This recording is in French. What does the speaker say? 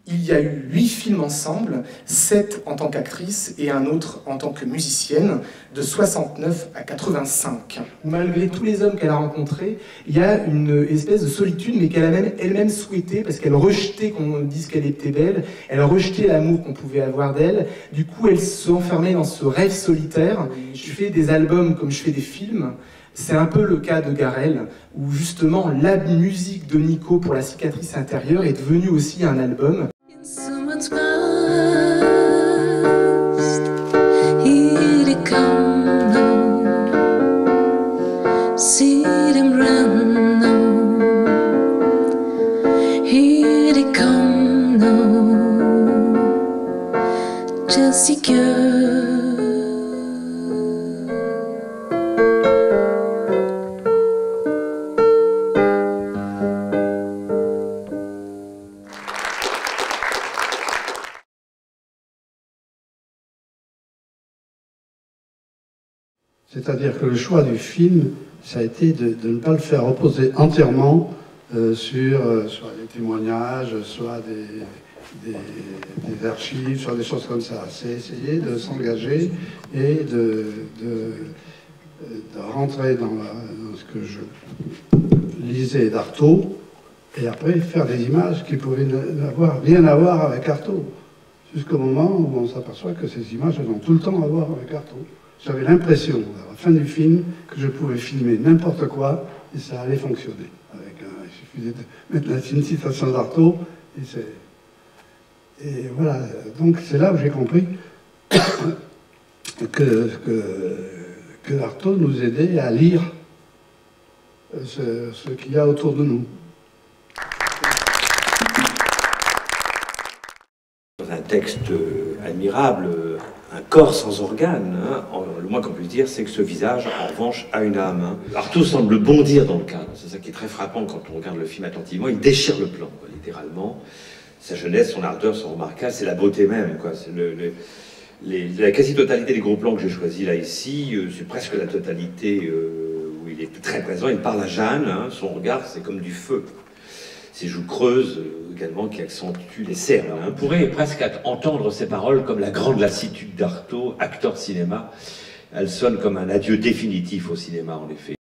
Il y a eu 8 films ensemble, 7 en tant qu'actrice et un autre en tant que musicienne, de 69 à 85. Malgré tous les hommes qu'elle a rencontrés, il y a une espèce de solitude, mais qu'elle a même elle-même souhaité, parce qu'elle rejetait qu'on dise qu'elle était belle, elle rejetait l'amour qu'on pouvait avoir d'elle. Du coup, elle s'enfermait dans ce rêve solitaire. Je fais des albums comme je fais des films. C'est un peu le cas de Garel, où justement la musique de Nico pour La cicatrice intérieure est devenue aussi un album. Someone's past, here they come now, see them run now, here they come now, Jessica. C'est-à-dire que le choix du film, ça a été de ne pas le faire reposer entièrement sur soit des témoignages, soit des archives, soit des choses comme ça. C'est essayer de s'engager et de rentrer dans ce que je lisais d'Artaud, et après faire des images qui pouvaient n'avoir rien à voir avec Artaud, jusqu'au moment où on s'aperçoit que ces images, elles ont tout le temps à voir avec Artaud. J'avais l'impression, à la fin du film, que je pouvais filmer n'importe quoi et ça allait fonctionner. Il suffisait de mettre une citation d'Artaud et voilà. Donc c'est là où j'ai compris que Artaud nous aidait à lire ce qu'il y a autour de nous. Dans un texte admirable, un corps sans organes, hein, le moins qu'on puisse dire, c'est que ce visage, en revanche, a une âme. Hein. Artaud semble bondir dans le cadre, c'est ça qui est très frappant quand on regarde le film attentivement, il déchire le plan, quoi, littéralement. Sa jeunesse, son ardeur sont remarquables, c'est la beauté même, quoi. La quasi-totalité des gros plans que j'ai choisis là, ici, c'est presque la totalité où il est très présent, il parle à Jeanne, hein, son regard, c'est comme du feu. Ses joues creuses également qui accentuent les cernes. On pourrait presque entendre ces paroles comme la grande lassitude d'Artaud, acteur de cinéma. Elles sonnent comme un adieu définitif au cinéma, en effet.